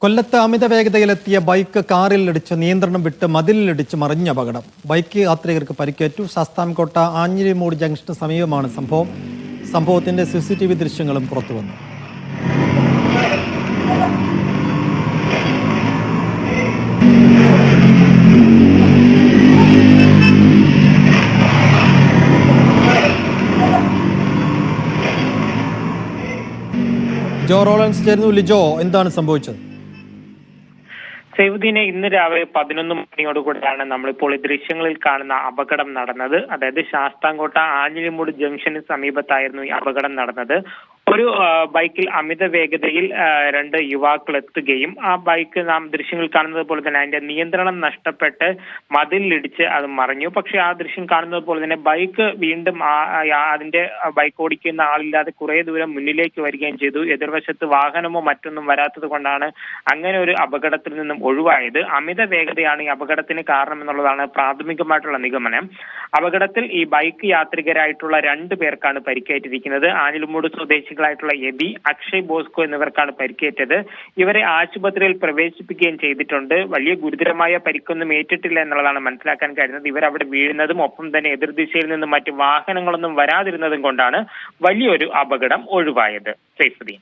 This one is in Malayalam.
കൊല്ലത്ത് അമിത വേഗതയിലെത്തിയ ബൈക്ക് കാറിലിടിച്ച് നിയന്ത്രണം വിട്ട് മതിലിലിടിച്ച് മറിഞ്ഞ അപകടം. ബൈക്ക് യാത്രികർക്ക് പരിക്കേറ്റു. ശാസ്താംകോട്ട ആഞ്ഞിലിമൂട് ജംഗ്ഷന് സമീപമാണ് സംഭവത്തിന്റെ CCTV ദൃശ്യങ്ങളും പുറത്തുവന്നു. ജോ റോളൻസ് ചേരുന്നു. ലിജോ, എന്താണ് സംഭവിച്ചത്? സൈഫുദ്ദീനെ, ഇന്ന് രാവിലെ 11 മണിയോടുകൂടിയാണ് നമ്മളിപ്പോൾ ഈ ദൃശ്യങ്ങളിൽ കാണുന്ന അപകടം നടന്നത്. അതായത് ശാസ്താംകോട്ട ആഞ്ഞിലിമൂട് ജംഗ്ഷന് സമീപത്തായിരുന്നു ഈ അപകടം നടന്നത്. ഒരു ബൈക്കിൽ അമിത വേഗതയിൽ 2 യുവാക്കൾ എത്തുകയും ആ ബൈക്ക് നാം ദൃശ്യങ്ങൾ കാണുന്നത് പോലെ തന്നെ അതിന്റെ നിയന്ത്രണം നഷ്ടപ്പെട്ട് മതിലിടിച്ച് അത് മറിഞ്ഞു. പക്ഷെ ആ ദൃശ്യം കാണുന്നത് പോലെ തന്നെ ബൈക്ക് വീണ്ടും അതിന്റെ ബൈക്ക് ഓടിക്കുന്ന ആളില്ലാതെ കുറെ ദൂരം മുന്നിലേക്ക് വരികയും ചെയ്തു. എതിർവശത്ത് വാഹനമോ മറ്റൊന്നും വരാത്തത് കൊണ്ടാണ് അങ്ങനെ ഒരു അപകടത്തിൽ നിന്നും ഒഴിവായത്. അമിത വേഗതയാണ് ഈ അപകടത്തിന് കാരണമെന്നുള്ളതാണ് പ്രാഥമികമായിട്ടുള്ള നിഗമനം. അപകടത്തിൽ ഈ ബൈക്ക് യാത്രികരായിട്ടുള്ള 2 പേർക്കാണ് പരിക്കേറ്റിരിക്കുന്നത്. ആഞ്ഞിലിമൂട് സ്വദേശികളായിട്ടുള്ള എബി, അക്ഷയ് ബോസ്കോ എന്നിവർക്കാണ് പരിക്കേറ്റത്. ഇവരെ ആശുപത്രിയിൽ പ്രവേശിപ്പിക്കുകയും ചെയ്തിട്ടുണ്ട്. വലിയ ഗുരുതരമായ പരിക്കൊന്നും ഏറ്റിട്ടില്ല എന്നുള്ളതാണ് മനസ്സിലാക്കാൻ കഴിയുന്നത്. ഇവരവിടെ വീഴുന്നതും ഒപ്പം തന്നെ എതിർദിശയിൽ നിന്നും മറ്റ് വാഹനങ്ങളൊന്നും വരാതിരുന്നതും കൊണ്ടാണ് വലിയൊരു അപകടം ഒഴിവായത്. സൈഫുദ്ദീൻ.